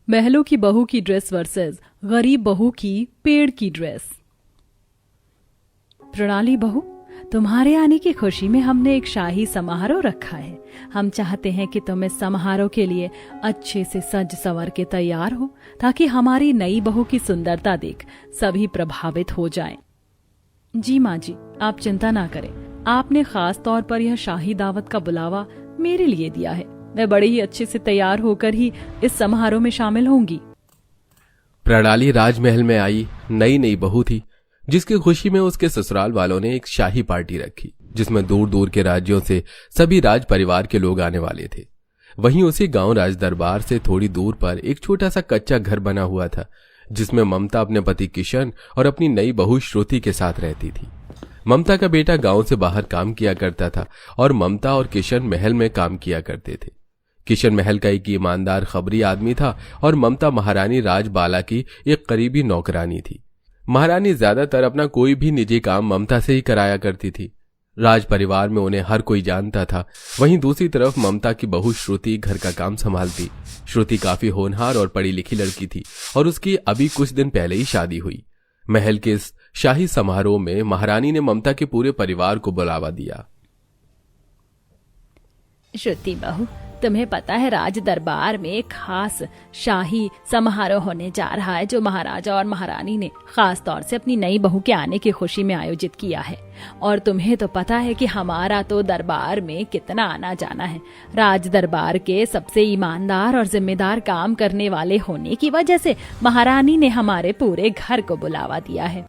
महलों की बहू की ड्रेस वर्सेस गरीब बहू की पेड़ की ड्रेस। प्रणाली बहू, तुम्हारे आने की खुशी में हमने एक शाही समारोह रखा है। हम चाहते हैं कि तुम इस समारोह के लिए अच्छे से सज संवर के तैयार हो, ताकि हमारी नई बहू की सुंदरता देख सभी प्रभावित हो जाएं। जी माँ जी, आप चिंता ना करें। आपने खास तौर पर यह शाही दावत का बुलावा मेरे लिए दिया है। मैं बड़े ही अच्छे से तैयार होकर ही इस समारोह में शामिल होंगी। प्रणाली राजमहल में आई नई नई बहू थी, जिसकी खुशी में उसके ससुराल वालों ने एक शाही पार्टी रखी, जिसमें दूर दूर के राज्यों से सभी राज परिवार के लोग आने वाले थे। वहीं उसी गांव राज दरबार से थोड़ी दूर पर एक छोटा सा कच्चा घर बना हुआ था, जिसमें ममता अपने पति किशन और अपनी नई बहू श्रुति के साथ रहती थी। ममता का बेटा गांव से बाहर काम किया करता था और ममता और किशन महल में काम किया करते थे। किशन महल का एक ईमानदार खबरी आदमी था और ममता महारानी राजबाला की एक करीबी नौकरानी थी। महारानी ज्यादातर अपना कोई भी निजी काम ममता से ही कराया करती थी। राज परिवार में उन्हें हर कोई जानता था। वहीं दूसरी तरफ ममता की बहू श्रुति घर का काम संभालती। श्रुति काफी होनहार और पढ़ी लिखी लड़की थी और उसकी अभी कुछ दिन पहले ही शादी हुई। महल के इस शाही समारोह में महारानी ने ममता के पूरे परिवार को बुलावा दिया। श्रुति बहू, तुम्हें पता है राज दरबार में एक खास शाही समारोह होने जा रहा है, जो महाराजा और महारानी ने खास तौर से अपनी नई बहू के आने की खुशी में आयोजित किया है। और तुम्हें तो पता है कि हमारा तो दरबार में कितना आना जाना है। राज दरबार के सबसे ईमानदार और जिम्मेदार काम करने वाले होने की वजह से महारानी ने हमारे पूरे घर को बुलावा दिया है।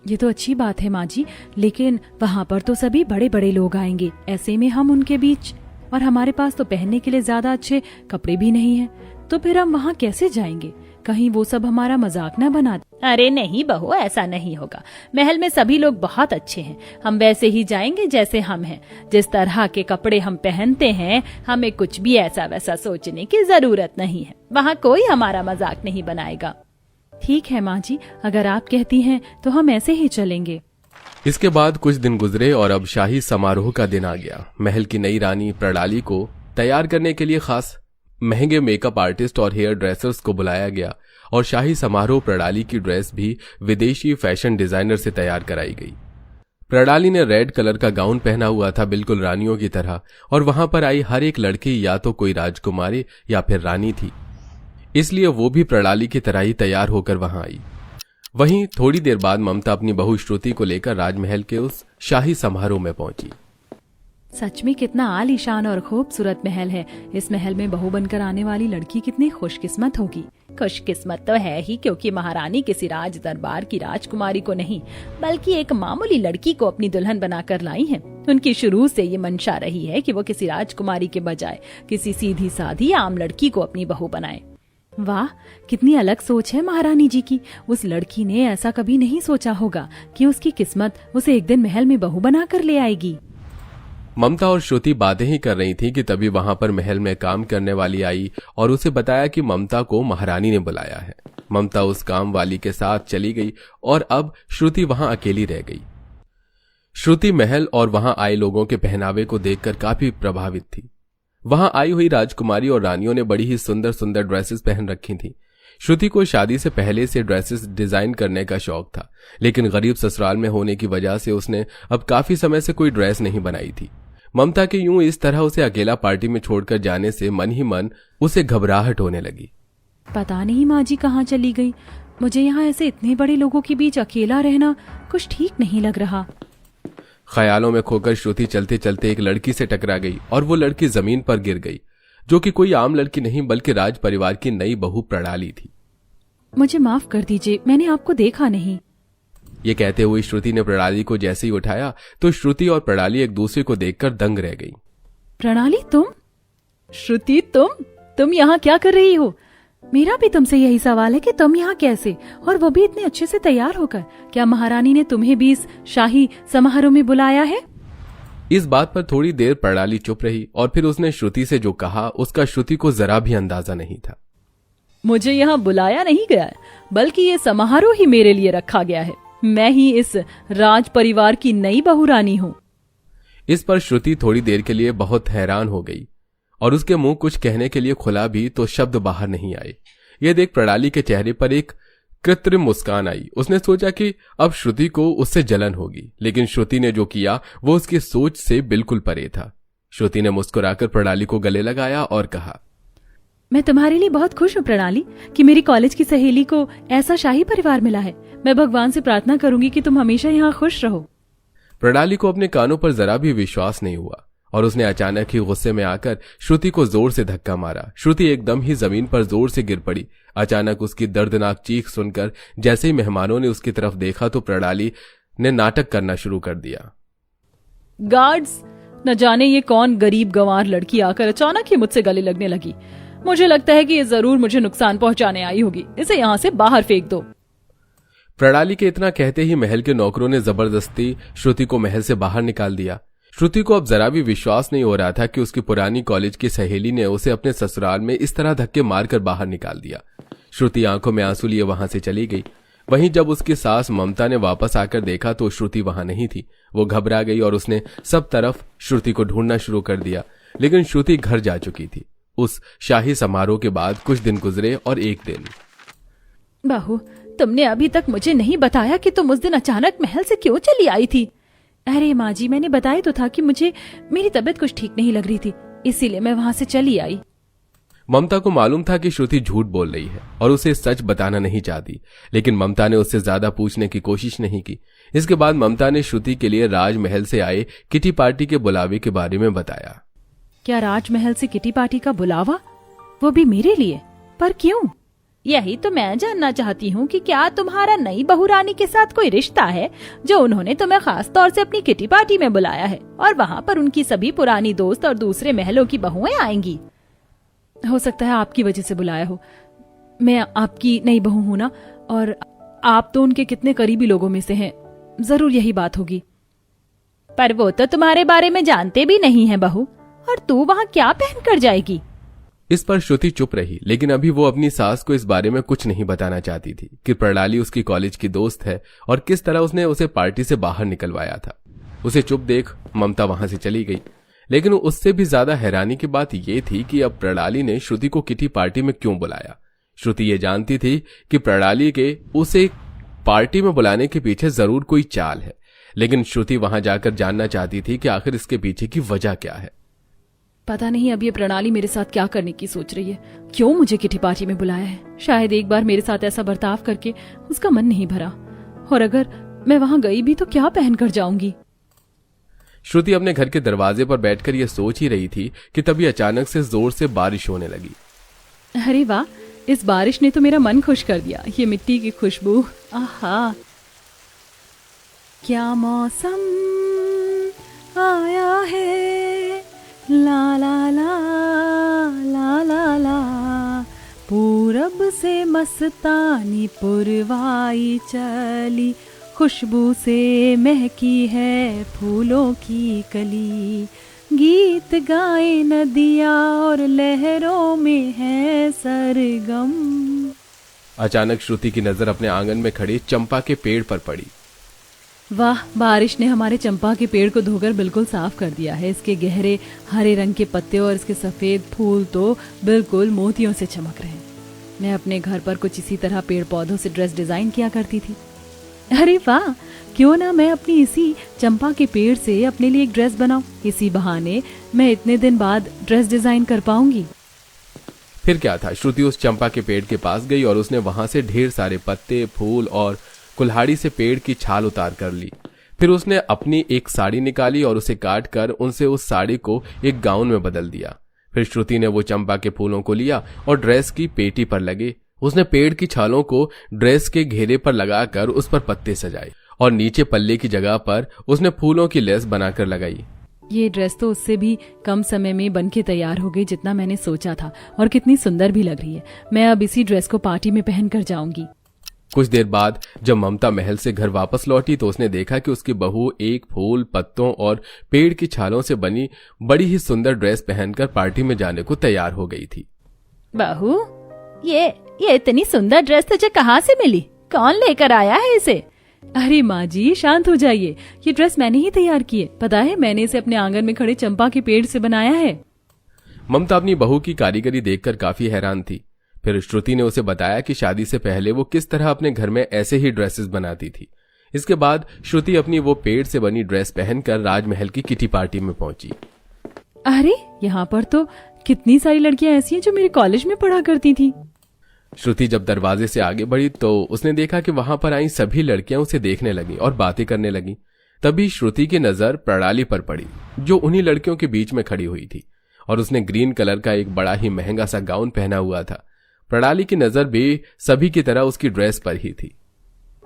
ये तो अच्छी बात है माँ जी, लेकिन वहाँ पर तो सभी बड़े बड़े लोग आएंगे। ऐसे में हम उनके बीच, और हमारे पास तो पहनने के लिए ज्यादा अच्छे कपड़े भी नहीं हैं, तो फिर हम वहाँ कैसे जाएंगे? कहीं वो सब हमारा मजाक न बना दे। अरे नहीं बहू, ऐसा नहीं होगा। महल में सभी लोग बहुत अच्छे हैं। हम वैसे ही जाएंगे जैसे हम हैं। जिस तरह के कपड़े हम पहनते हैं, हमें कुछ भी ऐसा वैसा सोचने की जरूरत नहीं है। वहाँ कोई हमारा मजाक नहीं बनाएगा। ठीक है माँ जी, अगर आप कहती हैं तो हम ऐसे ही चलेंगे। इसके बाद कुछ दिन गुजरे और अब शाही समारोह का दिन आ गया। महल की नई रानी प्रणाली को तैयार करने के लिए खास महंगे मेकअप आर्टिस्ट और हेयर ड्रेसर्स को बुलाया गया और शाही समारोह प्रणाली की ड्रेस भी विदेशी फैशन डिजाइनर से तैयार कराई गई। प्रणाली ने रेड कलर का गाउन पहना हुआ था, बिल्कुल रानियों की तरह, और वहां पर आई हर एक लड़की या तो कोई राजकुमारी या फिर रानी थी, इसलिए वो भी प्रणाली की तरह ही तैयार होकर वहां आई। वहीं थोड़ी देर बाद ममता अपनी बहू श्रुति को लेकर राजमहल के उस शाही समारोह में पहुंची। सच में कितना आलीशान और खूबसूरत महल है। इस महल में बहू बनकर आने वाली लड़की कितनी खुशकिस्मत होगी। खुशकिस्मत तो है ही, क्योंकि महारानी किसी राज दरबार की राजकुमारी को नहीं, बल्कि एक मामूली लड़की को अपनी दुल्हन बनाकर लाई है। उनकी शुरू से ये मंशा रही है कि वो किसी राजकुमारी के बजाय किसी सीधी साधी आम लड़की को अपनी बहू बनाए। वाह, कितनी अलग सोच है महारानी जी की। उस लड़की ने ऐसा कभी नहीं सोचा होगा कि उसकी किस्मत उसे एक दिन महल में बहू बनाकर ले आएगी। ममता और श्रुति बातें ही कर रही थी कि तभी वहां पर महल में काम करने वाली आई और उसे बताया कि ममता को महारानी ने बुलाया है। ममता उस काम वाली के साथ चली गई और अब श्रुति वहां अकेली रह गई। श्रुति महल और वहां आए लोगों के पहनावे को देखकर काफी प्रभावित थी। वहां आई हुई राजकुमारी और रानियों ने बड़ी ही सुंदर सुंदर ड्रेसेस पहन रखी थी। श्रुति को शादी से पहले से ड्रेसेस डिजाइन करने का शौक था, लेकिन गरीब ससुराल में होने की वजह से उसने अब काफी समय से कोई ड्रेस नहीं बनाई थी। ममता के यूं इस तरह उसे अकेला पार्टी में छोड़कर जाने से मन ही मन उसे घबराहट होने लगी। पता नहीं माँ जी कहाँ चली गई। मुझे यहाँ ऐसे इतने बड़े लोगों के बीच अकेला रहना कुछ ठीक नहीं लग रहा। ख्यालों में खोकर श्रुति चलते चलते एक लड़की से टकरा गई और वो लड़की जमीन पर गिर गई, जो कि कोई आम लड़की नहीं बल्कि राज परिवार की नई बहू प्रणाली थी। मुझे माफ कर दीजिए, मैंने आपको देखा नहीं। ये कहते हुए श्रुति ने प्रणाली को जैसे ही उठाया तो श्रुति और प्रणाली एक दूसरे को देखकर दंग रह गई। प्रणाली तुम? श्रुति तुम यहाँ क्या कर रही हो? मेरा भी तुमसे यही सवाल है कि तुम यहाँ कैसे, और वो भी इतने अच्छे से तैयार होकर। क्या महारानी ने तुम्हें भी इस शाही समारोह में बुलाया है? इस बात पर थोड़ी देर प्रणाली चुप रही और फिर उसने श्रुति से जो कहा उसका श्रुति को जरा भी अंदाजा नहीं था। मुझे यहाँ बुलाया नहीं गया है, बल्कि ये समारोह ही मेरे लिए रखा गया है। मैं ही इस राज परिवार की नई बहू रानी हूँ। इस पर श्रुति थोड़ी देर के लिए बहुत हैरान हो गई और उसके मुंह कुछ कहने के लिए खुला भी तो शब्द बाहर नहीं आए। यह देख प्रणाली के चेहरे पर एक कृत्रिम मुस्कान आई। उसने सोचा कि अब श्रुति को उससे जलन होगी, लेकिन श्रुति ने जो किया वो उसकी सोच से बिल्कुल परे था। श्रुति ने मुस्कुराकर प्रणाली को गले लगाया और कहा, मैं तुम्हारे लिए बहुत खुश हूँ प्रणाली कि मेरी कॉलेज की सहेली को ऐसा शाही परिवार मिला है। मैं भगवान से प्रार्थना करूंगी कि तुम हमेशा यहाँ खुश रहो। प्रणाली को अपने कानों पर जरा भी विश्वास नहीं हुआ और उसने अचानक ही गुस्से में आकर श्रुति को जोर से धक्का मारा। श्रुति एकदम ही जमीन पर जोर से गिर पड़ी। अचानक उसकी दर्दनाक चीख सुनकर जैसे ही मेहमानों ने उसकी तरफ देखा तो प्रणाली ने नाटक करना शुरू कर दिया। गार्ड्स, न जाने ये कौन गरीब गंवार लड़की आकर अचानक ही मुझसे गले लगने लगी। मुझे लगता है कि ये जरूर मुझे नुकसान पहुंचाने आई होगी। इसे यहाँ से बाहर फेंक दो। प्रणाली के इतना कहते ही महल के नौकरों ने जबरदस्ती श्रुति को महल से बाहर निकाल दिया। श्रुति को अब जरा भी विश्वास नहीं हो रहा था कि उसकी पुरानी कॉलेज की सहेली ने उसे अपने ससुराल में इस तरह धक्के मारकर बाहर निकाल दिया। श्रुति आंखों में आंसू लिए वहां से चली गई। वहीं जब उसकी सास ममता ने वापस आकर देखा तो श्रुति वहां नहीं थी। वो घबरा गई और उसने सब तरफ श्रुति को ढूंढना शुरू कर दिया, लेकिन श्रुति घर जा चुकी थी। उस शाही समारोह के बाद कुछ दिन गुजरे और एक दिन। बहू, तुमने अभी तक मुझे नहीं बताया कि तुम उस दिन अचानक महल से क्यों चली आई थी। अरे माँ जी, मैंने बताया तो था कि मुझे मेरी तबीयत कुछ ठीक नहीं लग रही थी, इसीलिए मैं वहां से चली आई। ममता को मालूम था कि श्रुति झूठ बोल रही है और उसे सच बताना नहीं चाहती, लेकिन ममता ने उससे ज्यादा पूछने की कोशिश नहीं की। इसके बाद ममता ने श्रुति के लिए राजमहल से आए किटी पार्टी के बुलावे के बारे में बताया। क्या राजमहल से किटी पार्टी का बुलावा? वो भी मेरे लिए? पर क्यों? यही तो मैं जानना चाहती हूँ कि क्या तुम्हारा नई बहू रानी के साथ कोई रिश्ता है जो उन्होंने तुम्हें खास तौर से अपनी किटी पार्टी में बुलाया है और वहाँ पर उनकी सभी पुरानी दोस्त और दूसरे महलों की बहुएं आएंगी। हो सकता है आपकी वजह से बुलाया हो। मैं आपकी नई बहू हूं ना, और आप तो उनके कितने करीबी लोगों में से हैं। जरूर यही बात होगी। पर वो तो तुम्हारे बारे में जानते भी नहीं है बहू, और तू वहाँ क्या पहन कर जाएगी? इस पर श्रुति चुप रही, लेकिन अभी वो अपनी सास को इस बारे में कुछ नहीं बताना चाहती थी कि प्रणाली उसकी कॉलेज की दोस्त है और किस तरह उसने उसे पार्टी से बाहर निकलवाया था। उसे चुप देख ममता वहां से चली गई, लेकिन उससे भी ज्यादा हैरानी की बात यह थी कि अब प्रणाली ने श्रुति को किटी पार्टी में क्यों बुलाया। श्रुति ये जानती थी कि प्रणाली के उसे पार्टी में बुलाने के पीछे जरूर कोई चाल है, लेकिन श्रुति वहां जाकर जानना चाहती थी कि आखिर इसके पीछे की वजह क्या है। पता नहीं अब ये प्रणाली मेरे साथ क्या करने की सोच रही है, क्यों मुझे किटी पार्टी में बुलाया है। शायद एक बार मेरे साथ ऐसा बर्ताव करके उसका मन नहीं भरा, और अगर मैं वहां गई भी तो क्या पहन कर जाऊंगी। श्रुति अपने घर के दरवाजे पर बैठकर यह सोच ही रही थी कि तभी अचानक से जोर से बारिश होने लगी। अरे वाह, इस बारिश ने तो मेरा मन खुश कर दिया। ये मिट्टी की खुशबू, आहा, क्या मौसम आया है, ला ला ला ला ला ला, पूरब से मस्तानी पुरवाई चली, खुशबू से महकी है फूलों की कली, गीत गाए नदियाँ और लहरों में है सरगम। अचानक श्रुति की नजर अपने आंगन में खड़े चंपा के पेड़ पर पड़ी। वाह, बारिश ने हमारे चंपा के पेड़ को धोकर बिल्कुल साफ कर दिया है। इसके गहरे हरे रंग के पत्ते और इसके सफेद फूल तो बिल्कुल मोतियों से चमक रहे हैं। मैं अपने घर पर कुछ इसी तरह पेड़ पौधों से ड्रेस डिजाइन किया करती थी। अरे वाह, क्यों ना मैं अपनी इसी चंपा के पेड़ से अपने लिए एक ड्रेस बनाऊं। इसी बहाने मैं इतने दिन बाद ड्रेस डिजाइन कर पाऊंगी। फिर क्या था, श्रुति उस चंपा के पेड़ के पास गई और उसने वहां से ढेर सारे पत्ते, फूल और कुल्हाड़ी से पेड़ की छाल उतार कर ली। फिर उसने अपनी एक साड़ी निकाली और उसे काट कर उनसे उस साड़ी को एक गाउन में बदल दिया। फिर श्रुति ने वो चंपा के फूलों को लिया और ड्रेस की पेटी पर लगे। उसने पेड़ की छालों को ड्रेस के घेरे पर लगाकर उस पर पत्ते सजाए और नीचे पल्ले की जगह पर उसने फूलों की लेस बनाकर लगाई। ये ड्रेस तो उससे भी कम समय में बनके तैयार हो गई जितना मैंने सोचा था, और कितनी सुंदर भी लग रही है। मैं अब इसी ड्रेस को पार्टी में पहन कर जाऊंगी। कुछ देर बाद जब ममता महल से घर वापस लौटी तो उसने देखा कि उसकी बहू एक फूल, पत्तों और पेड़ की छालों से बनी बड़ी ही सुंदर ड्रेस पहनकर पार्टी में जाने को तैयार हो गई थी। बहू, ये इतनी सुंदर ड्रेस तुझे कहाँ से मिली? कौन लेकर आया है इसे? अरे माँ जी, शांत हो जाइए। ये ड्रेस मैंने ही तैयार की है। पता है, मैंने इसे अपने आंगन में खड़े चंपा के पेड़ से बनाया है। ममता अपनी बहू की कारीगरी देखकर काफी हैरान थी। फिर श्रुति ने उसे बताया कि शादी से पहले वो किस तरह अपने घर में ऐसे ही ड्रेसेस बनाती थी। इसके बाद श्रुति अपनी वो पेड़ से बनी ड्रेस पहनकर राजमहल की किटी पार्टी में पहुंची। अरे यहाँ पर तो कितनी सारी लड़कियां ऐसी हैं जो मेरे कॉलेज में पढ़ा करती थी। श्रुति जब दरवाजे से आगे बढ़ी तो उसने देखा कि वहां पर आई सभी लड़कियां उसे देखने लगी और बातें करने लगी। तभी श्रुति की नजर प्रणाली पर पड़ी, जो उन्हीं लड़कियों के बीच में खड़ी हुई थी, और उसने ग्रीन कलर का एक बड़ा ही महंगा सा गाउन पहना हुआ था। प्रणाली की नजर भी सभी की तरह उसकी ड्रेस पर ही थी।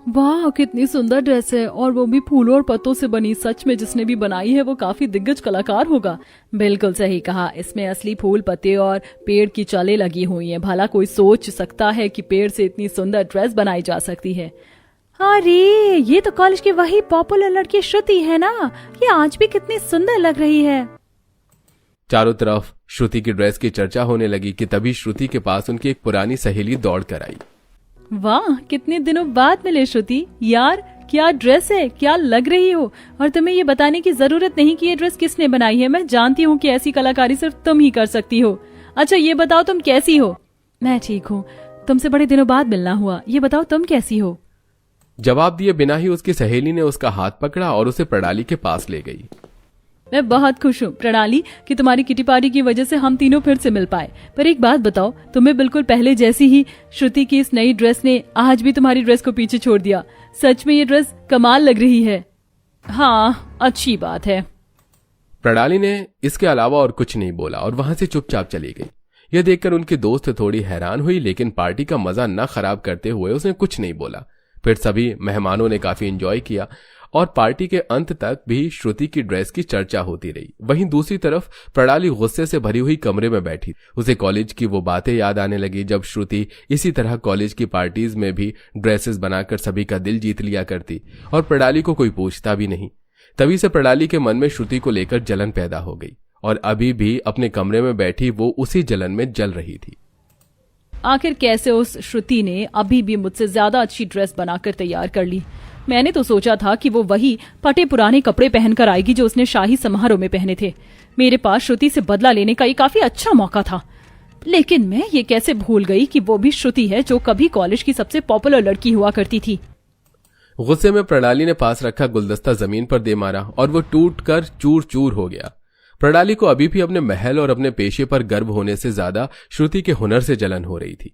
वाह, कितनी सुंदर ड्रेस है, और वो भी फूलों और पत्तों से बनी। सच में जिसने भी बनाई है वो काफी दिग्गज कलाकार होगा। बिल्कुल सही कहा, इसमें असली फूल पत्ते और पेड़ की चालें लगी हुई हैं। भला कोई सोच सकता है कि पेड़ से इतनी सुंदर ड्रेस बनाई जा सकती है। अरे ये तो कॉलेज की वही पॉपुलर लड़की श्रुति है ना, ये आज भी कितनी सुंदर लग रही है। चारों तरफ श्रुति की ड्रेस की चर्चा होने लगी कि तभी श्रुति के पास उनकी एक पुरानी सहेली दौड़ कर आई। वाह, कितने दिनों बाद मिले श्रुति। यार क्या ड्रेस है, क्या लग रही हो। और तुम्हें ये बताने की जरूरत नहीं कि ये ड्रेस किसने बनाई है। मैं जानती हूँ कि ऐसी कलाकारी सिर्फ तुम ही कर सकती हो। अच्छा ये बताओ तुम कैसी हो। मैं ठीक हूँ, तुमसे बड़े दिनों बाद मिलना हुआ। ये बताओ तुम कैसी हो। जवाब दिए बिना ही उसकी सहेली ने उसका हाथ पकड़ा और उसे प्रणाली के पास ले गई। मैं बहुत खुश हूँ प्रणाली कि तुम्हारी किटी पार्टी की वजह से हम तीनों फिर से मिल पाए। पर एक बात बताओ, तुम्हें बिल्कुल पहले जैसी ही श्रुति की इस नई ड्रेस ने आज भी तुम्हारी ड्रेस को पीछे छोड़ दिया। सच में ये ड्रेस कमाल लग रही है। हाँ, अच्छी बात है। प्रणाली ने इसके अलावा और कुछ नहीं बोला और वहां से चुपचाप चली गई। यह देखकर उनकी दोस्त थोड़ी हैरान हुई, लेकिन पार्टी का मजा न खराब करते हुए उसने कुछ नहीं बोला। फिर सभी मेहमानों ने काफी एंजॉय किया और पार्टी के अंत तक भी श्रुति की ड्रेस की चर्चा होती रही। वहीं दूसरी तरफ प्रणाली गुस्से से भरी हुई कमरे में बैठी। उसे कॉलेज की वो बातें याद आने लगी जब श्रुति इसी तरह कॉलेज की पार्टीज में भी ड्रेसेस बनाकर सभी का दिल जीत लिया करती और प्रणाली को कोई पूछता भी नहीं। तभी से प्रणाली के मन में श्रुति को लेकर जलन पैदा हो गई और अभी भी अपने कमरे में बैठी वो उसी जलन में जल रही थी। आखिर कैसे उस श्रुति ने अभी भी मुझसे ज्यादा अच्छी ड्रेस बनाकर तैयार कर ली। मैंने तो सोचा था कि वो वही फटे पुराने कपड़े पहनकर आएगी जो उसने शाही समारोह में पहने थे। मेरे पास श्रुति से बदला लेने का ये काफी अच्छा मौका था, लेकिन मैं ये कैसे भूल गई कि वो भी श्रुति है जो कभी कॉलेज की सबसे पॉपुलर लड़की हुआ करती थी। गुस्से में प्रणाली ने पास रखा गुलदस्ता जमीन पर दे मारा और वो टूट कर चूर चूर हो गया। प्रणाली को अभी भी अपने महल और अपने पेशे पर गर्व होने से ज्यादा श्रुति के हुनर से जलन हो रही थी।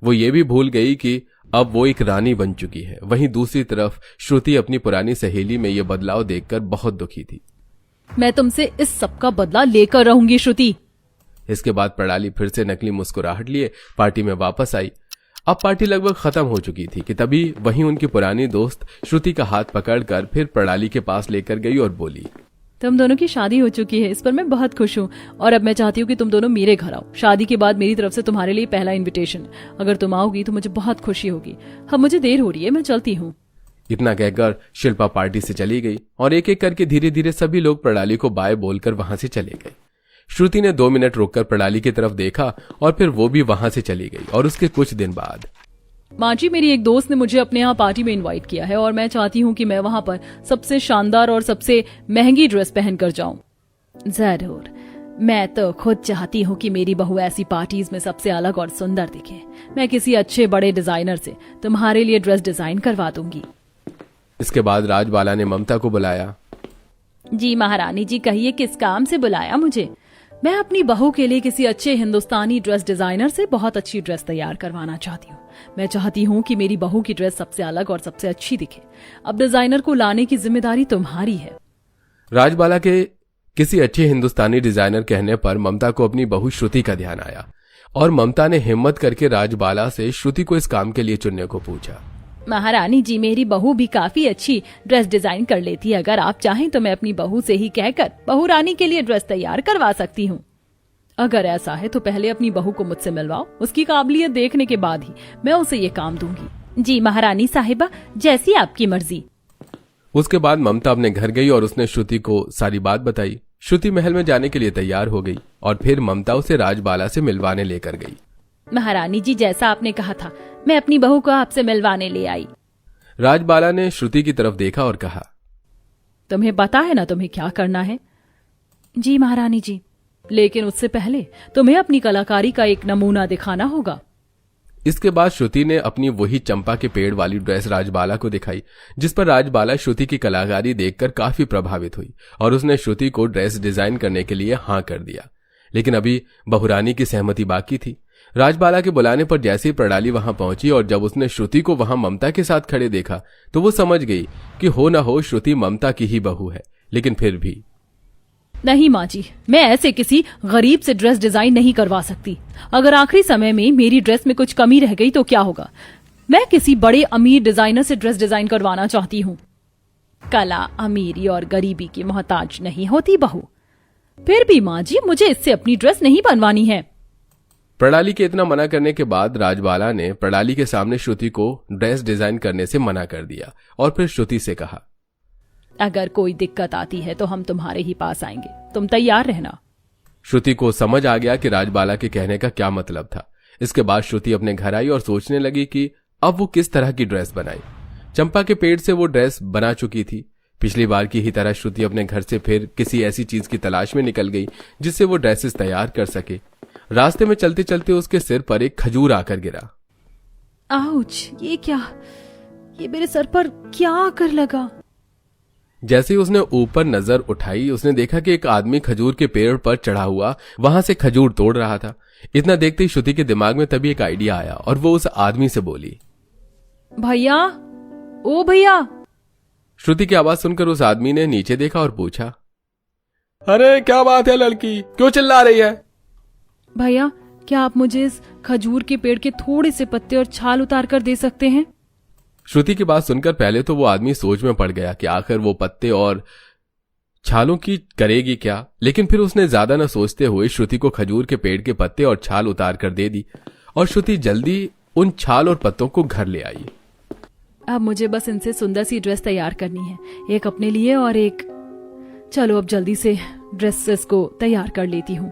वो ये भी भूल गई कि अब वो एक रानी बन चुकी है। वहीं दूसरी तरफ श्रुति अपनी पुरानी सहेली में ये बदलाव देखकर बहुत दुखी थी। मैं तुमसे इस सब का बदला लेकर रहूंगी श्रुति। इसके बाद प्रणाली फिर से नकली मुस्कुराहट लिए पार्टी में वापस आई। अब पार्टी लगभग खत्म हो चुकी थी कि तभी वहीं उनकी पुरानी दोस्त श्रुति का हाथ पकड़कर फिर प्रणाली के पास लेकर गई और बोली, तुम दोनों की शादी हो चुकी है, इस पर मैं बहुत खुश हूँ और अब मैं चाहती हूँ कि तुम दोनों मेरे घर आओ। शादी के बाद मेरी तरफ से तुम्हारे लिए पहला इनविटेशन। अगर तुम आओगी तो मुझे बहुत खुशी होगी। अब मुझे देर हो रही है, मैं चलती हूँ। इतना कहकर शिल्पा पार्टी से चली गई और एक एक करके धीरे धीरे सभी लोग प्रणाली को बाय बोलकर वहां से चले गए। श्रुति ने 2 मिनट रुककर प्रणाली की तरफ देखा और फिर वो भी वहां से चली गई। और उसके कुछ दिन बाद माँ जी, मेरी एक दोस्त ने मुझे अपने यहाँ पार्टी में इनवाइट किया है और मैं चाहती हूँ कि मैं वहां पर सबसे शानदार और सबसे महंगी ड्रेस पहनकर जाऊं। जरूर, मैं तो खुद चाहती हूँ कि मेरी बहू ऐसी पार्टीज में सबसे अलग और सुंदर दिखे। मैं किसी अच्छे बड़े डिजाइनर से तुम्हारे लिए ड्रेस डिजाइन करवा दूंगी। इसके बाद राजबाला ने ममता को बुलाया। जी महारानी जी, कहिए किस काम से बुलाया मुझे। मैं अपनी बहू के लिए किसी अच्छे हिंदुस्तानी ड्रेस डिजाइनर से बहुत अच्छी ड्रेस तैयार करवाना चाहती हूँ। मैं चाहती हूँ कि मेरी बहू की ड्रेस सबसे अलग और सबसे अच्छी दिखे। अब डिजाइनर को लाने की जिम्मेदारी तुम्हारी है। राजबाला के किसी अच्छे हिंदुस्तानी डिजाइनर कहने पर ममता को अपनी बहू श्रुति का ध्यान आया और ममता ने हिम्मत करके राजबाला से श्रुति को इस काम के लिए चुनने को पूछा। महारानी जी, मेरी बहू भी काफी अच्छी ड्रेस डिजाइन कर लेती है। अगर आप चाहें तो मैं अपनी बहू से ही कहकर बहू रानी के लिए ड्रेस तैयार करवा सकती हूँ। अगर ऐसा है तो पहले अपनी बहू को मुझसे मिलवाओ, उसकी काबिलियत देखने के बाद ही मैं उसे ये काम दूंगी। जी महारानी साहिबा, जैसी आपकी मर्जी। उसके बाद ममता अपने घर गई और उसने श्रुति को सारी बात बताई। श्रुति महल में जाने के लिए तैयार हो गई और फिर ममता उसे राजबाला से मिलवाने लेकर गई। महारानी जी, जैसा आपने कहा था, मैं अपनी बहू को आपसे मिलवाने ले आई। राजबाला ने श्रुति की तरफ देखा और कहा, तुम्हें पता है ना तुम्हें क्या करना है? जी महारानी जी, लेकिन उससे पहले तुम्हें अपनी कलाकारी का एक नमूना दिखाना होगा। इसके बाद श्रुति ने अपनी वही चंपा के पेड़ वाली ड्रेस राजबाला को दिखाई, जिस पर राजबाला श्रुति की कलाकारी देखकर काफी प्रभावित हुई और उसने श्रुति को ड्रेस डिजाइन करने के लिए हाँ कर दिया। लेकिन अभी बहुरानी की सहमति बाकी थी। राजबाला के बुलाने पर जैसे ही प्रणाली वहां पहुंची और जब उसने श्रुति को वहां ममता के साथ खड़े देखा तो वो समझ गई कि हो ना हो श्रुति ममता की ही बहू है। लेकिन फिर भी नहीं माँ जी, मैं ऐसे किसी गरीब से ड्रेस डिजाइन नहीं करवा सकती। अगर आखिरी समय में मेरी ड्रेस में कुछ कमी रह गई तो क्या होगा? मैं किसी बड़े अमीर डिजाइनर से ड्रेस डिजाइन करवाना चाहती हूँ। कला अमीरी और गरीबी की मोहताज नहीं होती बहू। फिर भी माँ जी, मुझे इससे अपनी ड्रेस नहीं बनवानी है। प्रणाली के इतना मना करने के बाद राजबाला ने प्रणाली के सामने श्रुति को ड्रेस डिजाइन करने से मना कर दिया और फिर श्रुति से कहा, अगर कोई दिक्कत आती है तो हम तुम्हारे ही पास आएंगे, तुम तैयार रहना। श्रुति को समझ आ गया कि राजबाला के कहने का क्या मतलब था। इसके बाद श्रुति अपने घर आई और सोचने लगी कि अब वो किस तरह की ड्रेस बनाए। चंपा के पेड़ से वो ड्रेस बना चुकी थी। पिछली बार की ही तरह श्रुति अपने घर से फिर किसी ऐसी चीज की तलाश में निकल गई जिससे वो ड्रेसेस तैयार कर सके। रास्ते में चलते चलते उसके सिर पर एक खजूर आकर गिरा। आउच, ये क्या? ये मेरे सर पर क्या आकर लगा? जैसे ही उसने ऊपर नजर उठाई, उसने देखा कि एक आदमी खजूर के पेड़ पर चढ़ा हुआ वहां से खजूर तोड़ रहा था। इतना देखते ही श्रुति के दिमाग में तभी एक आइडिया आया और वो उस आदमी से बोली, भैया, ओ भैया। श्रुति की आवाज सुनकर उस आदमी ने नीचे देखा और पूछा, अरे क्या बात है लड़की, क्यों चिल्ला रही है? भैया, क्या आप मुझे इस खजूर के पेड़ के थोड़े से पत्ते और छाल उतार कर दे सकते हैं? श्रुति की बात सुनकर पहले तो वो आदमी सोच में पड़ गया कि आखिर वो पत्ते और छालों की करेगी क्या, लेकिन फिर उसने ज्यादा न सोचते हुए श्रुति को खजूर के पेड़ के पत्ते और छाल उतार कर दे दी और श्रुति जल्दी उन छाल और पत्तों को घर ले आई। अब मुझे बस इनसे सुंदर सी ड्रेस तैयार करनी है, एक अपने लिए और एक। चलो अब जल्दी से ड्रेसेस को तैयार कर लेती हूँ।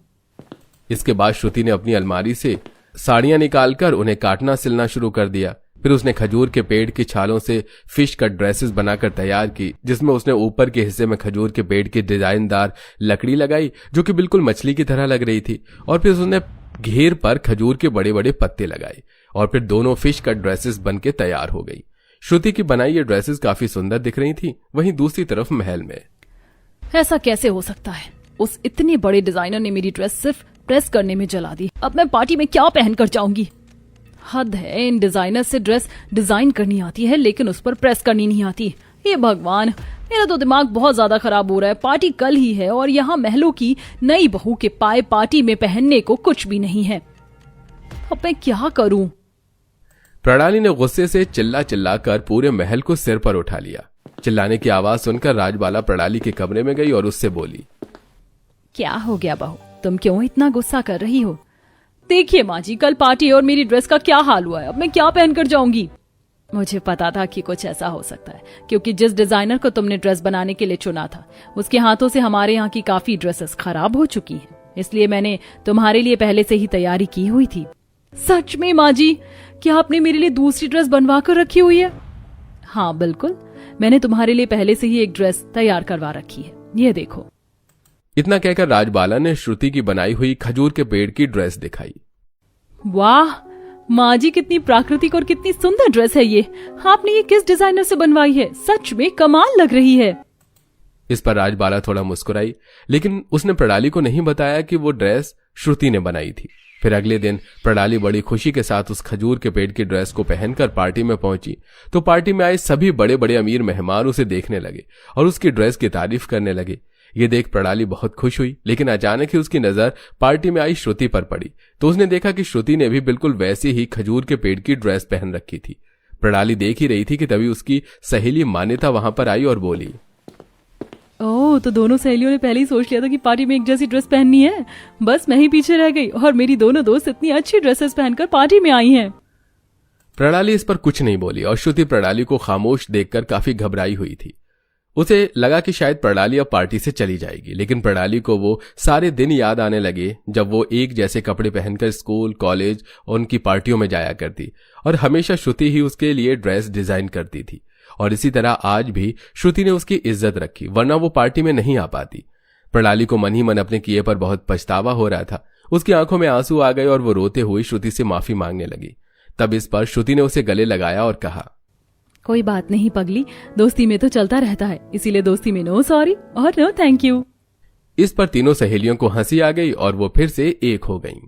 इसके बाद श्रुति ने अपनी अलमारी से साड़ियां निकालकर उन्हें काटना सिलना शुरू कर दिया। फिर उसने खजूर के पेड़ की छालों से फिश कट ड्रेसेस बनाकर तैयार की, जिसमें उसने ऊपर के हिस्से में खजूर के पेड़ की डिजाइनदार लकड़ी लगाई जो कि बिल्कुल मछली की तरह लग रही थी, और फिर उसने घेर पर खजूर के बड़े बड़े पत्ते लगाए और फिर दोनों फिश कट ड्रेसेस बनके तैयार हो गई। श्रुति की बनाई ये ड्रेसेस काफी सुंदर दिख रही थी। वहीं दूसरी तरफ महल में ऐसा कैसे हो सकता है? उस इतने बड़े डिजाइनर ने मेरी ड्रेस सिर्फ प्रेस करने में जला दी। अब मैं पार्टी में क्या पहनकर जाऊंगी? हद है, इन डिजाइनर से ड्रेस डिजाइन करनी आती है लेकिन उस पर प्रेस करनी नहीं आती। हे भगवान, मेरा तो दिमाग बहुत ज्यादा खराब हो रहा है। पार्टी कल ही है और यहाँ महलों की नई बहू के पाए पार्टी में पहनने को कुछ भी नहीं है। अब मैं क्या करूं? प्रणाली ने गुस्से से चिल्ला चिल्ला कर पूरे महल को सिर पर उठा लिया। चिल्लाने की आवाज सुनकर राजबाला प्रणाली के कमरे में गई और उससे बोली, क्या हो गया बहू, तुम क्यों इतना गुस्सा कर रही हो? देखिए माँ जी, कल पार्टी और मेरी ड्रेस का क्या हाल हुआ है। अब मैं क्या पहनकर जाऊंगी? मुझे पता था कि कुछ ऐसा हो सकता है, क्योंकि जिस डिजाइनर को तुमने ड्रेस बनाने के लिए चुना था उसके हाथों से हमारे यहाँ की काफी ड्रेसेस खराब हो चुकी हैं। इसलिए मैंने तुम्हारे लिए पहले से ही तैयारी की हुई थी। सच में माँ जी? क्या आपने मेरे लिए दूसरी ड्रेस बनवा कर रखी हुई है? हाँ बिल्कुल, मैंने तुम्हारे लिए पहले से ही एक ड्रेस तैयार करवा रखी है, ये देखो। इतना कहकर राजबाला ने श्रुति की बनाई हुई खजूर के पेड़ की ड्रेस दिखाई। वाह माँ जी, कितनी प्राकृतिक और कितनी सुंदर ड्रेस है ये। आपने ये किस डिजाइनर से बनवाई है? सच में कमाल लग रही है। इस पर राजबाला थोड़ा मुस्कुराई, लेकिन उसने प्रणाली को नहीं बताया कि वो ड्रेस श्रुति ने बनाई थी। फिर अगले दिन प्रणाली बड़ी खुशी के साथ उस खजूर के पेड़ की ड्रेस को पहनकर पार्टी में पहुंची तो पार्टी में आए सभी बड़े बड़े अमीर मेहमान उसे देखने लगे और उसकी ड्रेस की तारीफ करने लगे। ये देख प्रणाली बहुत खुश हुई, लेकिन अचानक ही उसकी नजर पार्टी में आई श्रुति पर पड़ी तो उसने देखा कि श्रुति ने भी बिल्कुल वैसे ही खजूर के पेड़ की ड्रेस पहन रखी थी। प्रणाली देख ही रही थी कि तभी उसकी सहेली मान्यता वहां पर आई और बोली, ओह, तो दोनों सहेलियों ने पहले ही सोच लिया था कि पार्टी में एक जैसी ड्रेस पहननी है। बस मैं ही पीछे रह गई और मेरी दोनों दोस्त इतनी अच्छी ड्रेसेस पहनकर पार्टी में आई हैं। प्रणाली इस पर कुछ नहीं बोली और श्रुति प्रणाली को खामोश देखकर काफी घबराई हुई थी। उसे लगा कि शायद प्रणाली अब पार्टी से चली जाएगी, लेकिन प्रणाली को वो सारे दिन याद आने लगे जब वो एक जैसे कपड़े पहनकर स्कूल, कॉलेज और उनकी पार्टियों में जाया करती और हमेशा श्रुति ही उसके लिए ड्रेस डिजाइन करती थी। और इसी तरह आज भी श्रुति ने उसकी इज्जत रखी, वरना वो पार्टी में नहीं आ पाती। प्रणाली को मन ही मन अपने किए पर बहुत पछतावा हो रहा था। उसकी आंखों में आंसू आ गए और वो रोते हुए श्रुति से माफी मांगने लगी। तब इस पर श्रुति ने उसे गले लगाया और कहा, कोई बात नहीं पगली, दोस्ती में तो चलता रहता है, इसीलिए दोस्ती में नो सॉरी और नो थैंक यू। इस पर तीनों सहेलियों को हंसी आ गई और वो फिर से एक हो गईं।